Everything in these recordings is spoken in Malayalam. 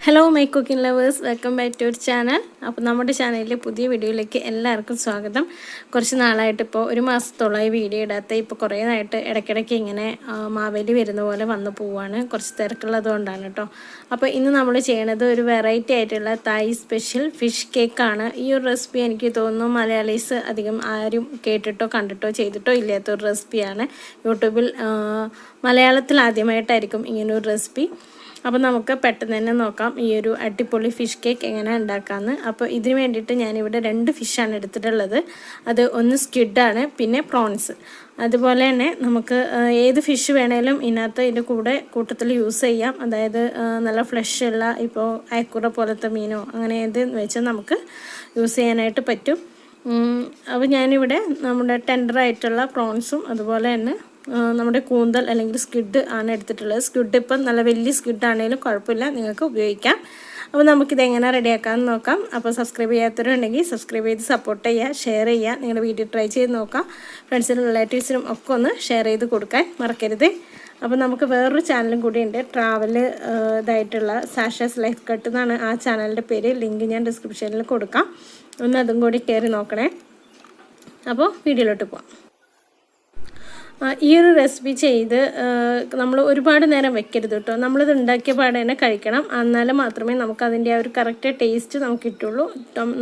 Hello my cooking lovers, welcome back to our channel. അപ്പോൾ നമ്മുടെ ചാനലിലെ പുതിയ വീഡിയോയിലേക്ക് എല്ലാവർക്കും സ്വാഗതം. കുറച്ച് നാളായിട്ട് ഇപ്പോൾ ഒരു മാസത്തോളമായി വീഡിയോ ഇടാത്ത ഇപ്പോൾ കുറേ നാളായിട്ട് ഇടയ്ക്കിടയ്ക്ക് ഇങ്ങനെ മാവേലി വരുന്ന പോലെ വന്നു പോവാണ്. കുറച്ച് തിരക്കുള്ളതുകൊണ്ടാണ് കേട്ടോ. അപ്പോൾ ഇന്ന് നമ്മൾ ചെയ്യണത് ഒരു വെറൈറ്റി ആയിട്ടുള്ള തായ് സ്പെഷ്യൽ ഫിഷ് കേക്ക് ആണ്. ഈ ഒരു റെസിപ്പി എനിക്ക് തോന്നുന്നു മലയാളീസ് അധികം ആരും കേട്ടിട്ടോ കണ്ടിട്ടോ ചെയ്തിട്ടോ ഇല്ലാത്ത ഒരു റെസിപ്പിയാണ്. യൂട്യൂബിൽ മലയാളത്തിൽ ആദ്യമായിട്ടായിരിക്കും ഇങ്ങനൊരു റെസിപ്പി. അപ്പോൾ നമുക്ക് പെട്ടെന്ന് തന്നെ നോക്കാം ഈ ഒരു അടിപൊളി ഫിഷ് കേക്ക് എങ്ങനെ ഉണ്ടാക്കാമെന്ന്. അപ്പോൾ ഇതിന് വേണ്ടിയിട്ട് ഞാനിവിടെ 2 ഫിഷാണ് എടുത്തിട്ടുള്ളത്. അത് ഒന്ന് സ്ക്വിഡാണ്, പിന്നെ പ്രോൺസ്. അതുപോലെ തന്നെ നമുക്ക് ഏത് ഫിഷ് വേണേലും ഇതിനകത്ത് ഇതിൻ്റെ കൂട്ടത്തിൽ യൂസ് ചെയ്യാം. അതായത് നല്ല ഫ്ലഷ് ഉള്ള ഇപ്പോൾ അയക്കുറ പോലത്തെ മീനോ അങ്ങനെ ഏത് വെച്ചാൽ നമുക്ക് യൂസ് ചെയ്യാനായിട്ട് പറ്റും. അപ്പോൾ ഞാനിവിടെ നമ്മുടെ ടെൻഡറായിട്ടുള്ള പ്രോൺസും അതുപോലെ തന്നെ നമ്മുടെ കൂന്തൽ അല്ലെങ്കിൽ സ്ക്വിഡ് ആണ് എടുത്തിട്ടുള്ളത്. സ്ക്വിഡ് ഇപ്പം നല്ല വലിയ സ്ക്വിഡ് ആണെങ്കിലും കുഴപ്പമില്ല, നിങ്ങൾക്ക് ഉപയോഗിക്കാം. അപ്പോൾ നമുക്കിത് എങ്ങനെ റെഡിയാക്കാമെന്ന് നോക്കാം. അപ്പോൾ സബ്സ്ക്രൈബ് ചെയ്യാത്തവരുണ്ടെങ്കിൽ സബ്സ്ക്രൈബ് ചെയ്ത് സപ്പോർട്ട് ചെയ്യുക, ഷെയർ ചെയ്യുക, നിങ്ങളുടെ വീഡിയോ ട്രൈ ചെയ്ത് നോക്കാം. ഫ്രണ്ട്സിനും റിലേറ്റീവ്സിനും ഒക്കെ ഒന്ന് ഷെയർ ചെയ്ത് കൊടുക്കാൻ മറക്കരുത്. അപ്പോൾ നമുക്ക് വേറൊരു ചാനലും കൂടിയുണ്ട്, ട്രാവൽ ഇതായിട്ടുള്ള സാഷാസ് ലൈഫ് കട്ട് എന്നാണ് ആ ചാനലിൻ്റെ പേര്. ലിങ്ക് ഞാൻ ഡിസ്ക്രിപ്ഷനിൽ കൊടുക്കാം, ഒന്ന് അതും കൂടി കയറി നോക്കണേ. അപ്പോൾ വീഡിയോയിലോട്ട് പോവാം. ഈ ഒരു റെസിപ്പി ചെയ്ത് നമ്മൾ ഒരുപാട് നേരം വെക്കരുത് കേട്ടോ. നമ്മളിത് ഉണ്ടാക്കിയ പാടെ തന്നെ കഴിക്കണം, എന്നാലും മാത്രമേ നമുക്കതിൻ്റെ ആ ഒരു കറക്റ്റ് ടേസ്റ്റ് നമുക്ക് കിട്ടുള്ളൂ.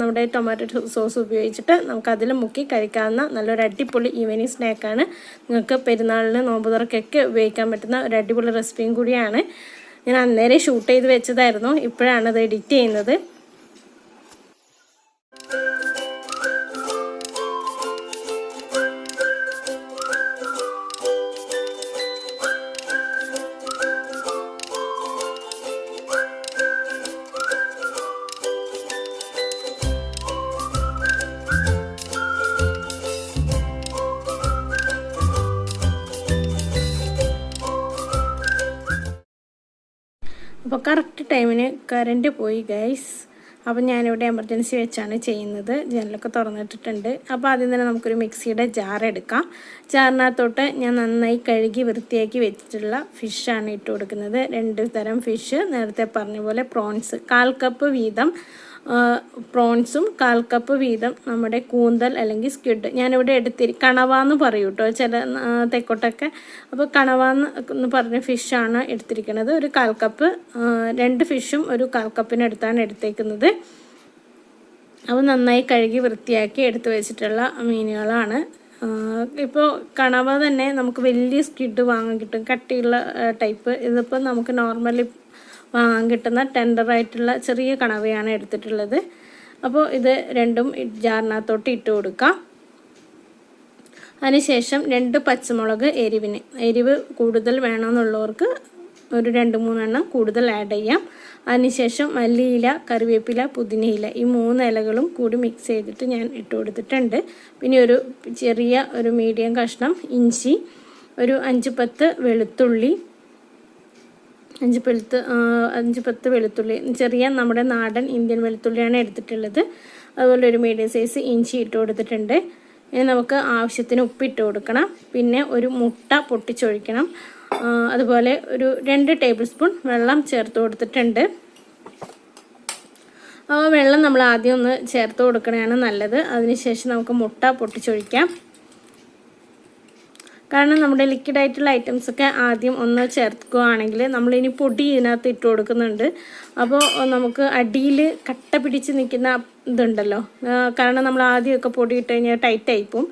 നമ്മുടെ ടൊമാറ്റോ സോസ് ഉപയോഗിച്ചിട്ട് നമുക്കതിൽ മുക്കി കഴിക്കാവുന്ന നല്ലൊരു അടിപൊളി ഈവനിങ് സ്നാക്കാണ്. നിങ്ങൾക്ക് പെരുന്നാളിന് നോമ്പ് തുറക്കൊക്കെ ഉപയോഗിക്കാൻ പറ്റുന്ന ഒരു അടിപൊളി റെസിപ്പിയും കൂടിയാണ്. ഞാൻ അന്നേരം ഷൂട്ട് ചെയ്ത് വെച്ചതായിരുന്നു, ഇപ്പോഴാണ് അത് എഡിറ്റ് ചെയ്യുന്നത്. അപ്പോൾ കറക്റ്റ് ടൈമിന് കറണ്ട് പോയി ഗൈസ്. അപ്പോൾ ഞാനിവിടെ എമർജൻസി വെച്ചാണ് ചെയ്യുന്നത്. ജനലൊക്കെ തുറന്നിട്ടിട്ടുണ്ട്. അപ്പോൾ ആദ്യം തന്നെ നമുക്കൊരു മിക്സിയുടെ ജാർ എടുക്കാം. ജാറിനകത്തോട്ട് ഞാൻ നന്നായി കഴുകി വൃത്തിയാക്കി വെച്ചിട്ടുള്ള ഫിഷാണ് ഇട്ട് കൊടുക്കുന്നത്. 2 തരം ഫിഷ്, നേരത്തെ പറഞ്ഞ പോലെ പ്രോൺസ് 1/4 കപ്പ് വീതം പ്രോൺസും 1/4 കപ്പ് വീതം നമ്മുടെ കൂന്തൽ അല്ലെങ്കിൽ സ്ക്വിഡ്. ഞാനിവിടെ കണവാന്ന് പറയും കേട്ടോ ചില തെക്കോട്ടൊക്കെ. അപ്പോൾ കണവാന്ന് പറഞ്ഞ ഫിഷാണ് എടുത്തിരിക്കുന്നത്. ഒരു 1/4 കപ്പ്, 2 ഫിഷും ഒരു 1/4 കപ്പിനടുത്താണ് എടുത്തേക്കുന്നത്. അപ്പോൾ നന്നായി കഴുകി വൃത്തിയാക്കി എടുത്ത് വെച്ചിട്ടുള്ള മീനുകളാണ്. ഇപ്പോൾ കണവ തന്നെ നമുക്ക് വലിയ സ്ക്വിഡ് വാങ്ങാൻ കിട്ടും, കട്ടിയുള്ള ടൈപ്പ്. ഇതിപ്പോൾ നമുക്ക് നോർമലി വാങ്ങാൻ കിട്ടുന്ന ടെൻഡറായിട്ടുള്ള ചെറിയ കണവയാണ് എടുത്തിട്ടുള്ളത്. അപ്പോൾ ഇത് രണ്ടും ജാറിനകത്തോട്ട് ഇട്ട് കൊടുക്കാം. അതിനുശേഷം 2 പച്ചമുളക് എരിവ് കൂടുതൽ വേണമെന്നുള്ളവർക്ക് ഒരു 2-3 എണ്ണം കൂടുതൽ ആഡ് ചെയ്യാം. അതിനുശേഷം മല്ലിയില, കറിവേപ്പില, പുതിനയില, ഈ 3 ഇലകളും കൂടി മിക്സ് ചെയ്തിട്ട് ഞാൻ ഇട്ട് കൊടുത്തിട്ടുണ്ട്. പിന്നെ ഒരു ചെറിയ മീഡിയം കഷ്ണം ഇഞ്ചി, ഒരു 5-10 വെളുത്തുള്ളി, 5-10 വെളുത്തുള്ളി, ചെറിയ നമ്മുടെ നാടൻ ഇന്ത്യൻ വെളുത്തുള്ളിയാണ് എടുത്തിട്ടുള്ളത്. അതുപോലെ ഒരു മീഡിയം സൈസ് ഇഞ്ചി ഇട്ട് കൊടുത്തിട്ടുണ്ട്. ഇനി നമുക്ക് ആവശ്യത്തിന് ഉപ്പിട്ട് കൊടുക്കണം. പിന്നെ ഒരു മുട്ട പൊട്ടിച്ചൊഴിക്കണം. അതുപോലെ ഒരു 2 ടേബിൾ സ്പൂൺ വെള്ളം ചേർത്ത് കൊടുത്തിട്ടുണ്ട്. വെള്ളം നമ്മൾ ആദ്യം ഒന്ന് ചേർത്ത് കൊടുക്കണതാണ് നല്ലത്. അതിനുശേഷം നമുക്ക് മുട്ട പൊട്ടിച്ചൊഴിക്കാം. കാരണം നമ്മുടെ ലിക്വിഡായിട്ടുള്ള ഐറ്റംസൊക്കെ ആദ്യം ഒന്ന് ചേർക്കുകയാണെങ്കിൽ നമ്മളിനി പൊടി ഇതിനകത്ത് ഇട്ട് കൊടുക്കുന്നുണ്ട്. അപ്പോൾ നമുക്ക് അടിയിൽ കട്ട പിടിച്ച് നിൽക്കുന്ന ഇതുണ്ടല്ലോ, കാരണം നമ്മൾ ആദ്യമൊക്കെ പൊടി ഇട്ട് കഴിഞ്ഞാൽ ടൈറ്റായി പോവും.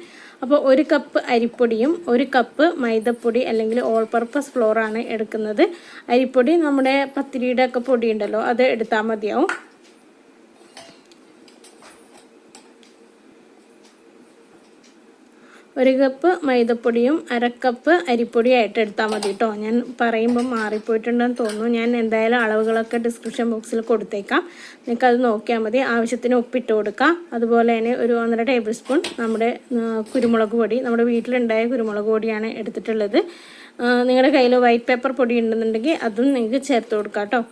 അപ്പോൾ 1 കപ്പ് അരിപ്പൊടിയും 1 കപ്പ് മൈദപ്പൊടി അല്ലെങ്കിൽ ഓൾ പർപ്പസ് ഫ്ലോറാണ് എടുക്കുന്നത്. അരിപ്പൊടി നമ്മുടെ പത്തിരിയുടെ ഒക്കെ പൊടി ഉണ്ടല്ലോ, അത് എടുത്താൽ മതിയാവും. 1 കപ്പ് മൈദപ്പൊടിയും 1/2 കപ്പ് അരിപ്പൊടിയായിട്ട് എടുത്താൽ മതി കേട്ടോ. ഞാൻ പറയുമ്പോൾ മാറിപ്പോയിട്ടുണ്ടെന്ന് തോന്നുന്നു. ഞാൻ എന്തായാലും അളവുകളൊക്കെ ഡിസ്ക്രിപ്ഷൻ ബോക്സിൽ കൊടുത്തേക്കാം, നിങ്ങൾക്കത് നോക്കിയാൽ മതി. ആവശ്യത്തിന് ഉപ്പിട്ട് കൊടുക്കാം. അതുപോലെ തന്നെ ഒരു 1.5 ടേബിൾ സ്പൂൺ നമ്മുടെ കുരുമുളക് പൊടി, നമ്മുടെ വീട്ടിലുണ്ടായ കുരുമുളക് പൊടിയാണ് എടുത്തിട്ടുള്ളത്. നിങ്ങളുടെ കയ്യിൽ വൈറ്റ് പേപ്പർ പൊടി ഉണ്ടെന്നുണ്ടെങ്കിൽ അതും നിങ്ങൾക്ക് ചേർത്ത് കൊടുക്കാം കേട്ടോ.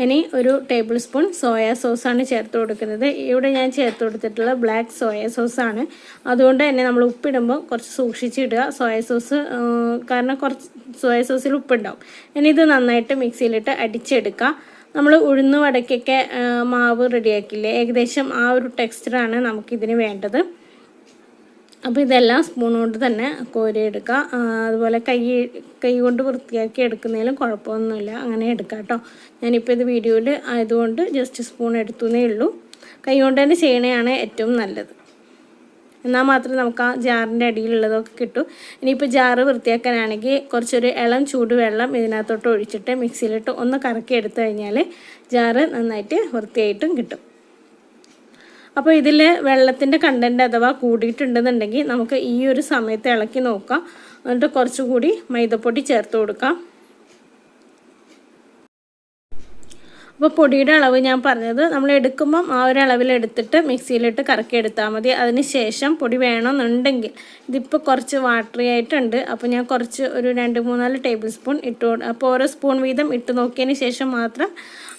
ഇനി ഒരു ടേബിൾ സ്പൂൺ സോയ സോസാണ് ചേർത്ത് കൊടുക്കുന്നത്. ഇവിടെ ഞാൻ ചേർത്ത് കൊടുത്തിട്ടുള്ള ബ്ലാക്ക് സോയ സോസാണ്. അതുകൊണ്ട് തന്നെ നമ്മൾ ഉപ്പിടുമ്പോൾ കുറച്ച് സൂക്ഷിച്ചിടുക സോയ സോസ്, കാരണം കുറച്ച് സോയ സോസിൽ ഉപ്പുണ്ടാവും. ഇനി ഇത് നന്നായിട്ട് മിക്സിയിലിട്ട് അടിച്ചെടുക്കുക. നമ്മൾ ഉഴുന്ന് വടക്കൊക്കെ മാവ് റെഡിയാക്കില്ലേ, ഏകദേശം ആ ഒരു ടെക്സ്ചറാണ് നമുക്കിതിന് വേണ്ടത്. അപ്പോൾ ഇതെല്ലാം സ്പൂൺ കൊണ്ട് തന്നെ കോരിയെടുക്കുക. അതുപോലെ കൈ കൊണ്ട് വൃത്തിയാക്കി എടുക്കുന്നതിലും കുഴപ്പമൊന്നുമില്ല, അങ്ങനെ എടുക്കാം കേട്ടോ. ഞാനിപ്പോൾ ഇത് വീഡിയോയിൽ ആയതുകൊണ്ട് ജസ്റ്റ് സ്പൂൺ എടുത്തുന്നേ ഉള്ളൂ. കൈ കൊണ്ട് തന്നെ ചെയ്യണതാണ് ഏറ്റവും നല്ലത്. എന്നാൽ മാത്രമേ നമുക്ക് ആ ജാറിൻ്റെ അടിയിലുള്ളതൊക്കെ കിട്ടും. ഇനിയിപ്പോൾ ജാറ് വൃത്തിയാക്കാനാണെങ്കിൽ കുറച്ചൊരു ഇളം ചൂടുവെള്ളം ഇതിനകത്തോട്ട് ഒഴിച്ചിട്ട് മിക്സിയിലിട്ട് ഒന്ന് കറക്കി എടുത്തു കഴിഞ്ഞാൽ ജാറ് നന്നായിട്ട് വൃത്തിയായിട്ടും കിട്ടും. അപ്പോൾ ഇതിൽ വെള്ളത്തിൻ്റെ കണ്ടൻറ്റ് അഥവാ കൂടിയിട്ടുണ്ടെന്നുണ്ടെങ്കിൽ നമുക്ക് ഈ ഒരു സമയത്ത് ഇളക്കി നോക്കാം. എന്നിട്ട് കുറച്ചുകൂടി മൈദപ്പൊടി ചേർത്ത് കൊടുക്കാം. അപ്പോൾ പൊടിയുടെ അളവ് ഞാൻ പറഞ്ഞത് നമ്മൾ എടുക്കുമ്പം ആ ഒരു അളവിലെടുത്തിട്ട് മിക്സിയിലിട്ട് കറക്കി എടുത്താൽ മതി. അതിന് ശേഷം പൊടി വേണമെന്നുണ്ടെങ്കിൽ, ഇതിപ്പോൾ കുറച്ച് വാട്ടറി ആയിട്ടുണ്ട്, അപ്പോൾ ഞാൻ കുറച്ച് ഒരു 2-3-4 ടേബിൾ സ്പൂൺ അപ്പോൾ ഓരോ സ്പൂൺ വീതം ഇട്ട് നോക്കിയതിന് ശേഷം മാത്രം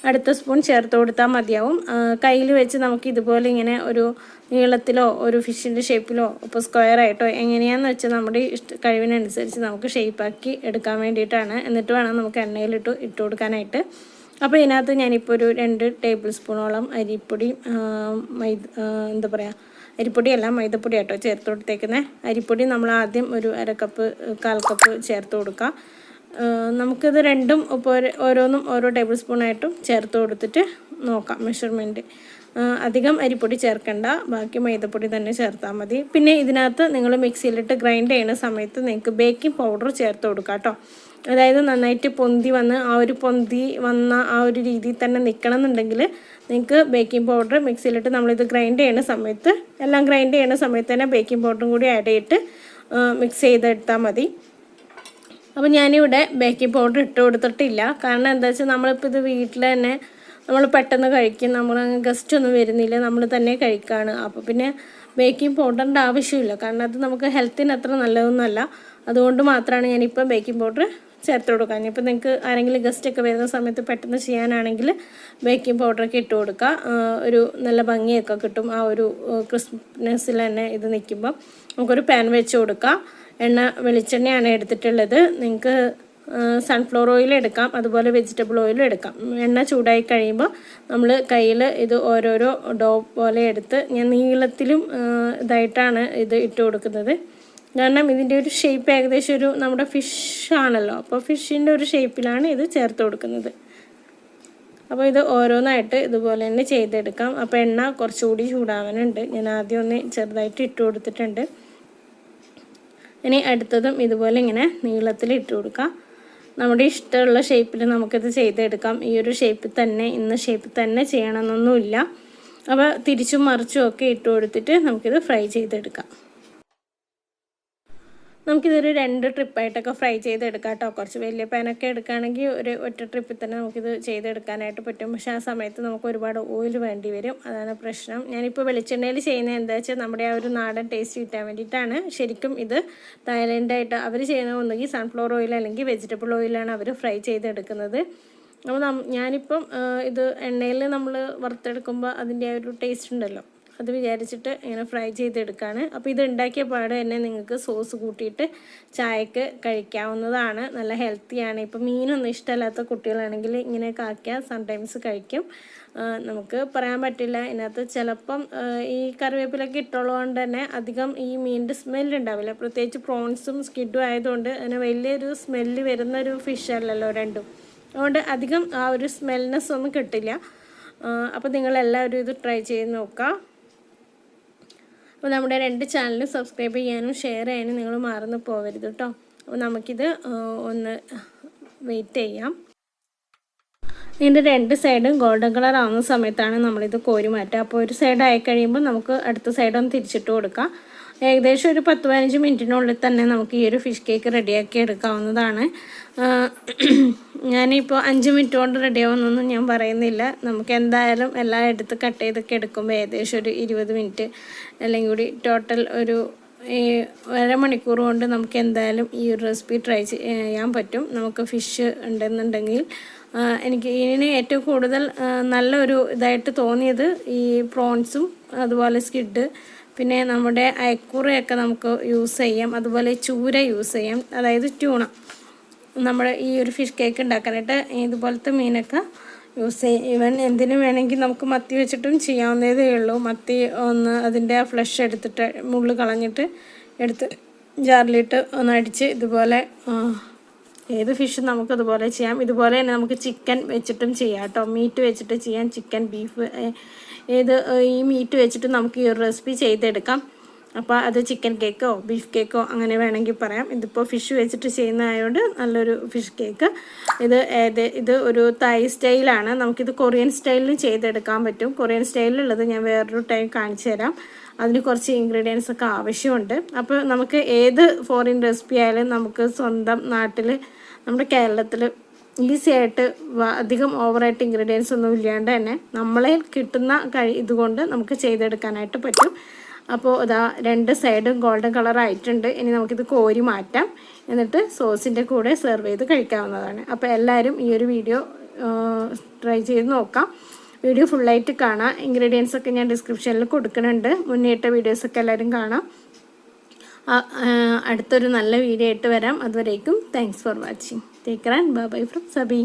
അടുത്ത സ്പൂൺ ചേർത്ത് കൊടുത്താൽ മതിയാവും. കയ്യിൽ വെച്ച് നമുക്ക് ഇതുപോലെ ഇങ്ങനെ ഒരു നീളത്തിലോ ഒരു ഫിഷിൻ്റെ ഷേപ്പിലോ ഇപ്പോൾ സ്ക്വയറായിട്ടോ എങ്ങനെയാണെന്ന് വെച്ചാൽ നമ്മുടെ കഴിവിനനുസരിച്ച് നമുക്ക് ഷേപ്പാക്കി എടുക്കാൻ വേണ്ടിയിട്ടാണ്. എന്നിട്ട് വേണം നമുക്ക് എണ്ണയിലിട്ട് ഇട്ട് കൊടുക്കാനായിട്ട്. അപ്പോൾ ഇതിനകത്ത് ഞാനിപ്പോൾ ഒരു 2 ടേബിൾ സ്പൂണോളം അരിപ്പൊടി, അരിപ്പൊടിയല്ല മൈദപ്പൊടി ആട്ടോ ചേർത്ത് കൊടുത്തേക്കുന്നത്. അരിപ്പൊടി നമ്മൾ ആദ്യം ഒരു 1/2 കപ്പ് 1/4 കപ്പ് ചേർത്ത് കൊടുക്കുക. നമുക്കിത് രണ്ടും ഇപ്പോൾ ഓരോന്നും ഓരോ ടേബിൾ സ്പൂണായിട്ടും ചേർത്ത് കൊടുത്തിട്ട് നോക്കാം മെഷർമെൻറ്റ്. അധികം അരിപ്പൊടി ചേർക്കണ്ട, ബാക്കി മൈദപ്പൊടി തന്നെ ചേർത്താൽ മതി. പിന്നെ ഇതിനകത്ത് നിങ്ങൾ മിക്സിയിലിട്ട് ഗ്രൈൻഡ് ചെയ്യുന്ന സമയത്ത് നിങ്ങൾക്ക് ബേക്കിംഗ് പൗഡർ ചേർത്ത് കൊടുക്കാം കേട്ടോ. അതായത് നന്നായിട്ട് പൊന്തി വന്ന് ആ ഒരു രീതിയിൽ തന്നെ നിൽക്കണം എന്നുണ്ടെങ്കിൽ നിങ്ങൾക്ക് ബേക്കിംഗ് പൗഡർ മിക്സിയിലിട്ട് നമ്മളിത് ഗ്രൈൻഡ് ചെയ്യുന്ന സമയത്ത് തന്നെ ബേക്കിംഗ് പൗഡറും കൂടി ആഡ് ചെയ്തിട്ട് മിക്സ് ചെയ്തെടുത്താൽ മതി. അപ്പോൾ ഞാനിവിടെ ബേക്കിംഗ് പൗഡർ ഇട്ട് കൊടുത്തിട്ടില്ല. കാരണം എന്താ വെച്ചാൽ നമ്മളിപ്പോൾ ഇത് വീട്ടിൽ തന്നെ നമ്മൾ പെട്ടെന്ന് കഴിക്കും, നമ്മൾ ഗസ്റ്റ് ഒന്നും വരുന്നില്ല, നമ്മൾ തന്നെ കഴിക്കുകയാണ്. അപ്പോൾ പിന്നെ ബേക്കിംഗ് പൗഡറിൻ്റെ ആവശ്യമില്ല, കാരണം അത് നമുക്ക് ഹെൽത്തിന് അത്ര നല്ലതൊന്നുമല്ല. അതുകൊണ്ട് മാത്രമാണ് ഞാനിപ്പോൾ ബേക്കിംഗ് പൗഡർ ചേർത്ത് കൊടുക്കുക. ഇനിയിപ്പോൾ നിങ്ങൾക്ക് ആരെങ്കിലും ഗസ്റ്റൊക്കെ വരുന്ന സമയത്ത് പെട്ടെന്ന് ചെയ്യാനാണെങ്കിൽ ബേക്കിംഗ് പൗഡറൊക്കെ ഇട്ട് കൊടുക്കുക. ഒരു നല്ല ഭംഗിയൊക്കെ കിട്ടും. ആ ഒരു ക്രിസ്പിനെസ്സിൽ തന്നെ ഇത് നിൽക്കുമ്പോൾ നമുക്കൊരു പാൻ വെച്ച് കൊടുക്കുക. വെളിച്ചെണ്ണയാണ് എടുത്തിട്ടുള്ളത്. നിങ്ങൾക്ക് സൺഫ്ലവർ ഓയിൽ എടുക്കാം, അതുപോലെ വെജിറ്റബിൾ ഓയിലും എടുക്കാം. എണ്ണ ചൂടായി കഴിയുമ്പോൾ നമ്മൾ കയ്യിൽ ഇത് ഓരോരോ ഡോ പോലെ എടുത്ത് ഞാൻ നീളത്തിലും ഇതായിട്ടാണ് ഇത് ഇട്ട് കൊടുക്കുന്നത്. കാരണം ഇതിൻ്റെ ഒരു ഷേപ്പ് ഏകദേശം ഒരു നമ്മുടെ ഫിഷ് ആണല്ലോ, അപ്പോൾ ഫിഷിൻ്റെ ഒരു ഷേപ്പിലാണ് ഇത് ചേർത്ത് കൊടുക്കുന്നത്. അപ്പോൾ ഇത് ഓരോന്നായിട്ട് ഇതുപോലെ തന്നെ ചെയ്തെടുക്കാം. അപ്പോൾ എണ്ണ കുറച്ചുകൂടി ചൂടാവാനുണ്ട്. ഞാൻ ആദ്യം ഒന്ന് ചെറുതായിട്ട് ഇട്ട് കൊടുത്തിട്ടുണ്ട്. ഇനി അടുത്തതും ഇതുപോലെ ഇങ്ങനെ നീളത്തിൽ ഇട്ട് കൊടുക്കാം. നമ്മുടെ ഇഷ്ടമുള്ള ഷേപ്പിൽ നമുക്കിത് ചെയ്തെടുക്കാം. ഈ ഒരു ഷേപ്പിൽ തന്നെ ചെയ്യണമെന്നൊന്നുമില്ല. അപ്പോൾ തിരിച്ചും മറിച്ചും ഒക്കെ ഇട്ട് കൊടുത്തിട്ട് നമുക്കിത് ഫ്രൈ ചെയ്തെടുക്കാം. നമുക്കിതൊരു 2 ട്രിപ്പായിട്ടൊക്കെ ഫ്രൈ ചെയ്തെടുക്കാം കേട്ടോ. കുറച്ച് വലിയ പാനൊക്കെ എടുക്കുകയാണെങ്കിൽ ഒരു ഒറ്റ ട്രിപ്പിൽ തന്നെ നമുക്കിത് ചെയ്തെടുക്കാനായിട്ട് പറ്റും. പക്ഷേ ആ സമയത്ത് നമുക്ക് ഒരുപാട് ഓയിൽ വേണ്ടി വരും, അതാണ് പ്രശ്നം. ഞാനിപ്പോൾ വെളിച്ചെണ്ണയിൽ ചെയ്യുന്നത് എന്താ വെച്ചാൽ നമ്മുടെ ആ ഒരു നാടൻ ടേസ്റ്റ് കിട്ടാൻ വേണ്ടിയിട്ടാണ്. ശരിക്കും ഇത് തായ്ലൻഡായിട്ട് അവർ ചെയ്യുന്നത് ഒന്നുകിൽ സൺഫ്ലവർ ഓയിൽ അല്ലെങ്കിൽ വെജിറ്റബിൾ ഓയിലാണ് അവർ ഫ്രൈ ചെയ്തെടുക്കുന്നത്. അപ്പോൾ ഞാനിപ്പം ഇത് എണ്ണയിൽ നമ്മൾ വറുത്തെടുക്കുമ്പോൾ അതിൻ്റെ ആ ഒരു ടേസ്റ്റ് ഉണ്ടല്ലോ, അത് വിചാരിച്ചിട്ട് ഇങ്ങനെ ഫ്രൈ ചെയ്തെടുക്കുകയാണ്. അപ്പോൾ ഇത് ഉണ്ടാക്കിയ പാട് തന്നെ നിങ്ങൾക്ക് സോസ് കൂട്ടിയിട്ട് ചായക്ക് കഴിക്കാവുന്നതാണ്. നല്ല ഹെൽത്തിയാണ്. ഇപ്പോൾ മീനൊന്നും ഇഷ്ടമല്ലാത്ത കുട്ടികളാണെങ്കിൽ ഇങ്ങനെയൊക്കെ ആക്കിയാൽ സംടൈംസ് കഴിക്കും. നമുക്ക് പറയാൻ പറ്റില്ല, ഇതിനകത്ത് ചിലപ്പം ഈ കറിവേപ്പിലൊക്കെ ഇട്ടുള്ളതുകൊണ്ട് തന്നെ അധികം ഈ മീനിൻ്റെ സ്മെല്ലുണ്ടാവില്ല. പ്രത്യേകിച്ച് പ്രോൺസും സ്ക്വിഡും ആയതുകൊണ്ട് അതിന് വലിയൊരു സ്മെല്ല് വരുന്നൊരു ഫിഷ് അല്ലല്ലോ രണ്ടും. അതുകൊണ്ട് അധികം ആ ഒരു സ്മെൽനെസ് ഒന്നും കിട്ടില്ല. അപ്പോൾ നിങ്ങളെല്ലാവരും ഇത് ട്രൈ ചെയ്ത് നോക്കുക. അപ്പോൾ നമ്മുടെ 2 ചാനൽ സബ്സ്ക്രൈബ് ചെയ്യാനും ഷെയർ ചെയ്യാനും നിങ്ങൾ മറന്നു പോകരുത് കേട്ടോ. അപ്പോൾ നമുക്കിത് ഒന്ന് വെയിറ്റ് ചെയ്യാം. ഇതിൻ്റെ 2 സൈഡും ഗോൾഡൻ കളർ ആവുന്ന സമയത്താണ് നമ്മളിത് കോരി മാറ്റുക. അപ്പോൾ ഒരു സൈഡ് ആയി കഴിയുമ്പോൾ നമുക്ക് അടുത്ത സൈഡൊന്ന് തിരിച്ചിട്ട് കൊടുക്കാം. ഏകദേശം ഒരു 10-15 മിനിറ്റിനുള്ളിൽ തന്നെ നമുക്ക് ഈ ഒരു ഫിഷ് കേക്ക് റെഡിയാക്കി എടുക്കാവുന്നതാണ്. ഞാനിപ്പോൾ 5 മിനിറ്റ് കൊണ്ട് റെഡിയാവുന്നൊന്നും ഞാൻ പറയുന്നില്ല. നമുക്ക് എന്തായാലും എല്ലാം എടുത്ത് കട്ട് ചെയ്തൊക്കെ എടുക്കുമ്പോൾ ഏകദേശം ഒരു 20 മിനിറ്റ് അല്ലെങ്കിൽ കൂടി ടോട്ടൽ ഒരു അരമണിക്കൂർ കൊണ്ട് നമുക്ക് എന്തായാലും ഈ ഒരു റെസിപ്പി ട്രൈ ചെയ്യാൻ പറ്റും. നമുക്ക് ഫിഷ് ഉണ്ടെന്നുണ്ടെങ്കിൽ എനിക്ക് ഇതിന് ഏറ്റവും കൂടുതൽ നല്ലൊരു ഇതായിട്ട് തോന്നിയത് ഈ പ്രോൺസും അതുപോലെ സ്ക്വിഡ്, പിന്നെ നമ്മുടെ അയക്കൂറയൊക്കെ നമുക്ക് യൂസ് ചെയ്യാം, അതുപോലെ ചൂര യൂസ് ചെയ്യാം, അതായത് ട്യൂണ. നമ്മുടെ ഈ ഒരു ഫിഷ് കേക്ക് ഉണ്ടാക്കാനായിട്ട് ഇതുപോലത്തെ മീനൊക്കെ യൂസ് ചെയ്യും. ഈവൻ എന്തിനു വേണമെങ്കിൽ നമുക്ക് മത്തി വെച്ചിട്ടും ചെയ്യാവുന്നതേ ഉള്ളൂ. മത്തി ഒന്ന് അതിൻ്റെ ഫ്ലഷ് എടുത്തിട്ട് മുള്ള് കളഞ്ഞിട്ട് എടുത്ത് ജാറിലിട്ട് ഒന്ന് അടിച്ച് ഇതുപോലെ ഏത് ഫിഷും നമുക്കതുപോലെ ചെയ്യാം. ഇതുപോലെ തന്നെ നമുക്ക് ചിക്കൻ വെച്ചിട്ടും ചെയ്യാം കേട്ടോ. മീറ്റ് വെച്ചിട്ട് ചെയ്യാം, ചിക്കൻ, ബീഫ്, ഈ മീറ്റ് വെച്ചിട്ട് നമുക്ക് ഈ ഒരു റെസിപ്പി ചെയ്തെടുക്കാം. അപ്പോൾ അത് ചിക്കൻ കേക്കോ ബീഫ് കേക്കോ അങ്ങനെ വേണമെങ്കിൽ പറയാം. ഇതിപ്പോൾ ഫിഷ് വെച്ചിട്ട് ചെയ്യുന്നതായതുകൊണ്ട് നല്ലൊരു ഫിഷ് കേക്ക്. ഇത് ഒരു തായ് സ്റ്റൈലാണ്. നമുക്കിത് കൊറിയൻ സ്റ്റൈലിലും ചെയ്തെടുക്കാൻ പറ്റും. കൊറിയൻ സ്റ്റൈലിലുള്ളത് ഞാൻ വേറൊരു ടൈം കാണിച്ചു തരാം. അതിന് കുറച്ച് ഇൻഗ്രീഡിയൻസ് ഒക്കെ ആവശ്യമുണ്ട്. അപ്പോൾ നമുക്ക് ഏത് ഫോറിൻ റെസിപ്പി ആയാലും നമുക്ക് സ്വന്തം നാട്ടിൽ നമ്മുടെ കേരളത്തിൽ ഈസി ആയിട്ട് അധികം ഓവറായിട്ട് ഇൻഗ്രീഡിയൻസ് ഒന്നും ഇല്ലാണ്ട് തന്നെ നമ്മളെ കിട്ടുന്ന ഇതുകൊണ്ട് നമുക്ക് ചെയ്തെടുക്കാനായിട്ട് പറ്റും. അപ്പോൾ ഇതാ 2 സൈഡും ഗോൾഡൻ കളർ ആയിട്ടുണ്ട്. ഇനി നമുക്കിത് കോരി മാറ്റാം, എന്നിട്ട് സോസിൻ്റെ കൂടെ സെർവ് ചെയ്ത് കഴിക്കാവുന്നതാണ്. അപ്പോൾ എല്ലാവരും ഈ ഒരു വീഡിയോ ട്രൈ ചെയ്ത് നോക്കാം. വീഡിയോ ഫുള്ളായിട്ട് കാണാം. ഇൻഗ്രീഡിയൻസ് ഒക്കെ ഞാൻ ഡിസ്ക്രിപ്ഷനിൽ കൊടുക്കുന്നുണ്ട്. മുന്നേറ്റ വീഡിയോസൊക്കെ എല്ലാവരും കാണാം. അടുത്തൊരു നല്ല വീഡിയോ ആയിട്ട് വരാം. അതുവരേക്കും thanks for watching. Take care and bye from Sabi.